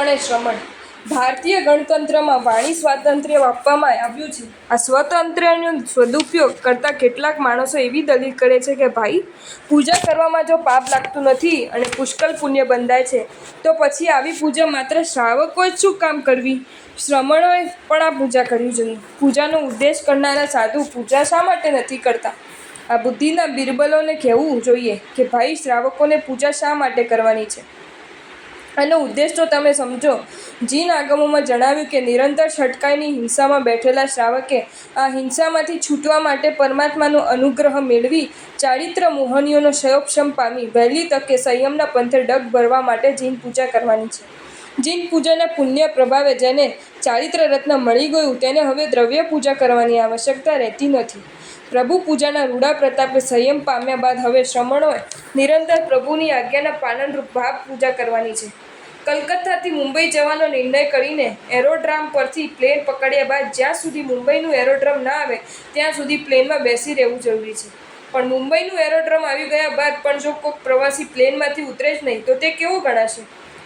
પ્રમાણે શ્રમણ. ભારતીય ગણતંત્રમાં વાણી સ્વાતંત્ર્ય આપવામાં આવ્યું છે. આ સ્વાતંત્ર્યનો સદુપયોગ કરતા કેટલાક માણસો એવી દલીલ કરે છે કે ભાઈ, પૂજા કરવામાં જો પાપ લાગતું નથી અને પુષ્કળ પુણ્ય બંધાય છે, તો પછી આવી પૂજા માત્ર શ્રાવકોએ જ શું કામ કરવી? શ્રમણોએ પણ આ પૂજા કરવી જોઈએ. પૂજાનો ઉદ્દેશ કરનારા સાધુ પૂજા શા માટે નથી કરતા? આ બુદ્ધિના બિરબલોને કહેવું જોઈએ કે ભાઈ, શ્રાવકોને પૂજા શા માટે કરવાની છે? આનો ઉદ્દેશ તો તમે સમજો. જીન આગમોમાં જણાવ્યું કે નિરંતર છટકાઈની હિંસામાં બેઠેલા શ્રાવકે આ હિંસામાંથી છૂટવા માટે પરમાત્માનો અનુગ્રહ મેળવી ચારિત્ર મોહનીઓનો ક્ષયોક્ષમ પામી વહેલી તકે સંયમના પંથે ડગ ભરવા માટે જીન પૂજા કરવાની છે. જીન પૂજાના પુણ્ય પ્રભાવે જેને ચારિત્ર રત્ન મળી ગયું તેને હવે દ્રવ્ય પૂજા કરવાની આવશ્યકતા રહેતી નથી. પ્રભુ પૂજાના રૂડા પ્રતાપે સંયમ પામ્યા બાદ હવે શ્રમણોએ નિરંતર પ્રભુની આજ્ઞાના પાલનરૂપ ભાવ પૂજા કરવાની છે. કલકત્તાથી મુંબઈ જવાનો નિર્ણય કરીને એરોડ્રામ પરથી પ્લેન પકડ્યા બાદ જ્યાં સુધી મુંબઈનું એરોડ્રમ ના આવે ત્યાં સુધી પ્લેનમાં બેસી રહેવું જરૂરી છે. પણ મુંબઈનું એરોડ્રમ આવી ગયા બાદ પણ જો કોઈ પ્રવાસી પ્લેનમાંથી ઉતરે જ નહીં તો તે કેવું ગણાશે?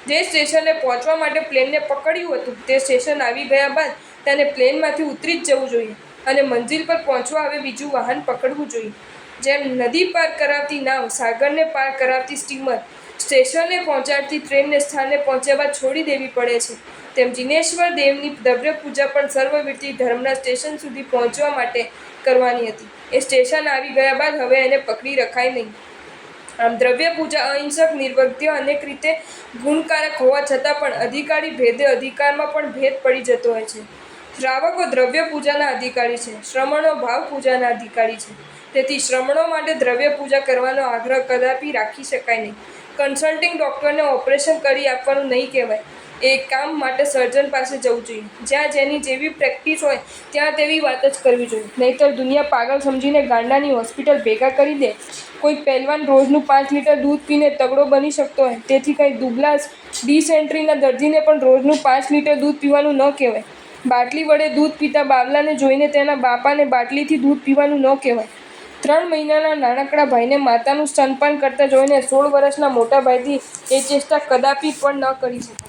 જે સ્ટેશને પહોંચવા માટે પ્લેનને પકડ્યું હતું તે સ્ટેશન આવી ગયા બાદ તેને પ્લેનમાંથી ઉતરી જ જવું જોઈએ અને મંજિલ પર પહોંચવા હવે બીજું વાહન પકડવું જોઈએ. જેમ નદી પાર કરાવતી નાવ, સાગરને પાર કરાવતી સ્ટીમર, સ્ટેશને પહોંચાડતી ટ્રેનને સ્થાને પહોંચ્યા બાદ છોડી દેવી પડે છે, તેમ જિનેશ્વર દેવની દ્રવ્ય પૂજા પણ સર્વવીરતી ધર્મના સ્ટેશન સુધી પહોંચવા માટે કરવાની હતી. એ સ્ટેશન આવી ગયા બાદ હવે એને પકડી રખાય નહીં. આમ દ્રવ્ય પૂજા અહિંસક, નિર્વગ્ય, અનેક રીતે ગુણકારક હોવા છતાં પણ અધિકારી ભેદે અધિકારમાં પણ ભેદ પડી જતો હોય છે. શ્રાવકો દ્રવ્ય પૂજાના અધિકારી છે, શ્રમણો ભાવ પૂજાના અધિકારી છે. તેથી શ્રમણો માટે દ્રવ્ય પૂજા કરવાનો આગ્રહ કદાપી રાખી શકાય નહીં. કન્સલ્ટિંગ ડૉક્ટરને ઓપરેશન કરી આપવાનું નહીં કહેવાય. એ કામ માટે સર્જન પાસે જવું જોઈએ. જ્યાં જેની જેવી પ્રેક્ટિસ હોય ત્યાં તેવી વાત જ કરવી જોઈએ. નહીંતર દુનિયા પાગલ સમજીને ગાંડાની હોસ્પિટલ ભેગા કરી દે. કોઈ પહેલવાન રોજનું 5 લીટર દૂધ પીને તગડો બની શકતો હોય, તેથી કંઈ દુબળા ડિસેન્ટ્રીના દર્દીને પણ રોજનું 5 લીટર દૂધ પીવાનું ન કહેવાય. બાટલી વડે દૂધ પીતા બાવલાને જોઈને તેના બાપાને બાટલીથી દૂધ પીવાનું ન કહેવાય. 3 મહિનાના નાનકડા ભાઈને માતાનું સ્તનપાન કરતા જોઈને 16 વર્ષના મોટા ભાઈથી એ ચેષ્ટા કદાપી પણ ન કરી શકાય.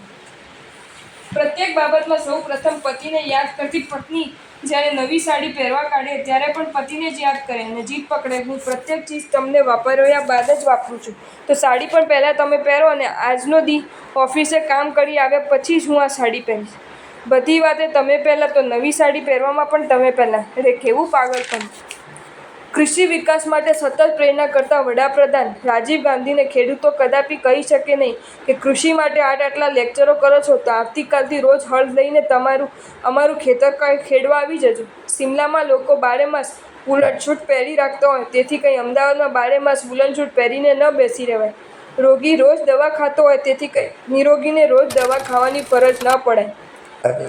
પ્રત્યેક બાબતમાં સૌ પ્રથમ પતિને યાદ કરતી પત્ની જ્યારે નવી સાડી પહેરવા કાઢે ત્યારે પણ પતિને જ યાદ કરે અને જીદ પકડે, હું પ્રત્યેક ચીજ તમને વાપર્યા બાદ જ વાપરું છું, તો સાડી પણ પહેલાં તમે પહેરો અને આજનો દી ઓફિસે કામ કરી આવ્યા પછી જ હું આ સાડી પહેરીશ. બધી વાતે તમે પહેલાં, તો નવી સાડી પહેરવામાં પણ તમે પહેલાં. અરે કેવું પાગલપણ! કૃષિ વિકાસ માટે સતત પ્રેરણા કરતા વડાપ્રધાન રાજીવ ગાંધીને ખેડૂતો કદાપી કહી શકે નહીં કે કૃષિ માટે આટલા લેક્ચરો કરો છો તો આવતીકાલથી રોજ હળ લઈને અમારું ખેતર ખેડવા આવી જજો. સિમલામાં લોકો બારેમાસ વૂલન સૂટ પહેરી રાખતા હોય, તેથી કંઈ અમદાવાદમાં બારેમાસ વૂલન સૂટ પહેરીને ન બેસી રહેવાય. રોગી રોજ દવા ખાતો હોય, તેથી કંઈ નિરોગીને રોજ દવા ખાવાની ફરજ ન પડે.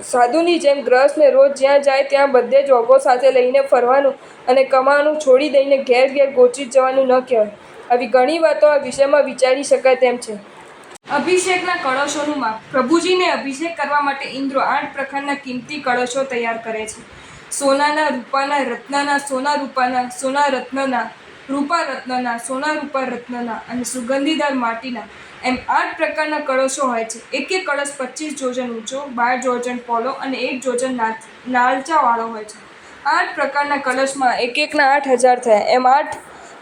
સાધુની જેમ ગ્રહસ્થને રોજ જ્યાં જાય ત્યાં બધે જ ઓગો સાથે લઈને ફરવાનું અને કમાવાનું છોડી દઈને ઘેર ઘેર ગોચી જવાનું ન કહેવાય. આવી ઘણી વાતો આ વિષયમાં વિચારી શકાય તેમ છે. અભિષેકના કળશોનું માપ. પ્રભુજીને અભિષેક કરવા માટે ઇન્દ્રો 8 પ્રકારના કિંમતી કળશો તૈયાર કરે છે. સોનાના, રૂપાના, રત્નના, સોના રૂપાના, સોના રત્નના, રૂપા રત્નના, સોના રૂપા રત્નના અને સુગંધીદાર માટીના, એમ 8 પ્રકારના કળશો હોય છે. એક એક કળશ 25 જોજન ઊંચો, 12 જોજન પહોળો અને 1 જોજન નાળચાવાળો હોય છે. 8 પ્રકારના કળશમાં એક એકના 8000 થયા, એમ 8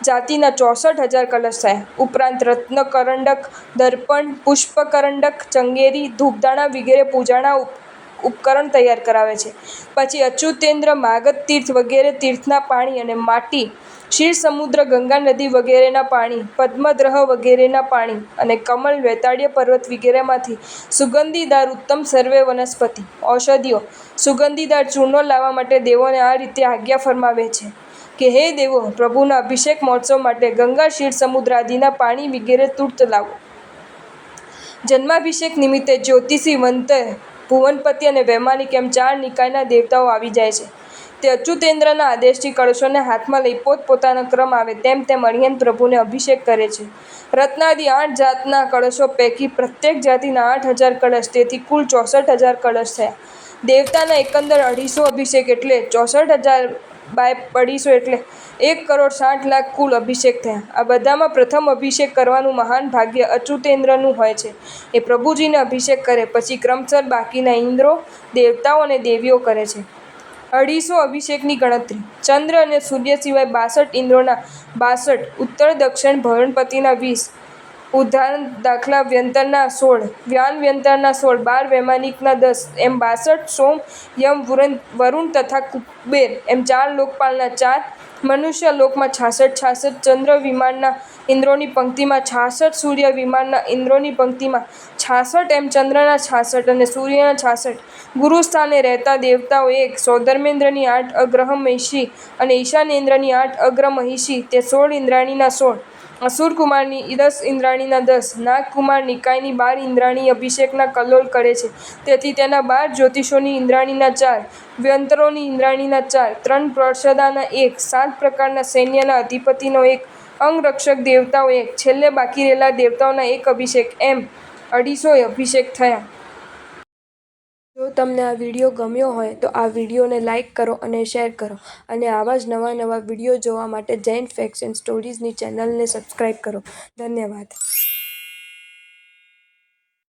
જાતિના 64,000 કળશ થયા. ઉપરાંત રત્નકરંડક, દર્પણ, પુષ્પકરંડક, ચંગેરી, ધૂપદાણા વગેરે પૂજાના ઉપકરણ તૈયાર કરાવે છે. પછી અચ્યુતેન્દ્ર, માગધ તીર્થ વગેરે તીર્થના પાણી અને માટી, ક્ષીર સમુદ્ર, ગંગા નદી વગેરેના પાણી, પદ્મદ્રહ વગેરેના પાણી અને કમલ, વૈતાળ્ય પર્વત વગેરેમાંથી સુગંધીદાર ઉત્તમ સર્વે વનસ્પતિ, ઔષધિઓ, સુગંધીદાર ચૂર્ણો લાવવા માટે દેવોને આ રીતે આજ્ઞા ફરમાવે છે કે હે દેવો, પ્રભુના અભિષેક મહોત્સવ માટે ગંગા, ક્ષીર સમુદ્ર આદિના પાણી વગેરે તુર્ત લાવો. જન્માભિષેક નિમિત્તે જ્યોતિષી, વંતર, ભુવનપતિ અને વૈમાનિક એમ 4 નિકાયના દેવતાઓ આવી જાય છે. તે અચ્યુતેન્દ્રના આદેશથી કળશોને હાથમાં લઈ પોતપોતાનો ક્રમ આવે તેમ અણિયન પ્રભુને અભિષેક કરે છે. રત્નાદિ 8 જાતના કળશો પૈકી પ્રત્યેક જાતિના 8000 કળશ, તેથી કુલ 64,000 કળશ થયા. દેવતાના એકંદર 250 અભિષેક એટલે 64,000 બાય 250 એટલે 1,60,00,000 કુલ અભિષેક થયા. આ બધામાં પ્રથમ અભિષેક કરવાનું મહાન ભાગ્ય અચ્યુતેન્દ્રનું હોય છે. એ પ્રભુજીને અભિષેક કરે પછી ક્રમશઃ બાકીના ઇન્દ્રો, દેવતાઓ અને દેવીઓ કરે છે. 250 અભિષેકની ગણતરી. ચંદ્ર અને સૂર્ય સિવાય 62 ઇન્દ્રોના 62, ઉત્તર દક્ષિણ બૃહસ્પતિના 20, ઉદાહરણ દાખલા વ્યંતરના 16, વ્યાન વ્યંતરના 16, 12 વૈમાનિકના 10, એમ 62, સોમ, યમ, વરુણ તથા કુબેર એમ 4 લોકપાલના 4, મનુષ્ય લોકમાં 66, ચંદ્ર વિમાનના ઇન્દ્રોની પંક્તિમાં 66, સૂર્ય વિમાનના ઇન્દ્રોની પંક્તિમાં 66 એમ ચંદ્રના 66 અને સૂર્યના 66, ગુરુ સ્થાને રહેતા દેવતાઓ 1, સૌધર્મેન્દ્રની 8 અગ્રમહિષી અને ઈશાનેન્દ્રની 8 અગ્રમહિષી તે 16 ઇન્દ્રાણીના 16, અસુરકુમારની 10 ઇન્દ્રાણીના 10, નાગકુમાર નિકાયની 12 ઇન્દ્રાણી અભિષેકના કલ્લોલ કરે છે તેથી તેના 12 જ્યોતિષોની ઇન્દ્રાણીના 4, વ્યંતરોની ઇન્દ્રાણીના 4, 3 પર્ષદાના 1, 7 પ્રકારના સૈન્યના અધિપતિનો 1, અંગરક્ષક દેવતાઓ 1, છેલ્લે બાકી રહેલા દેવતાઓના 1 અભિષેક એમ 250 અભિષેક થયા. જો તમને આ વિડીયો ગમ્યો હોય તો આ વિડીયોને લાઇક કરો અને શેર કરો અને આવા જ નવા વિડીયો જોવા માટે જૈન ફેક્ટ્સ એન્ડ સ્ટોરીઝની ચેનલને સબસ્ક્રાઈબ કરો. ધન્યવાદ.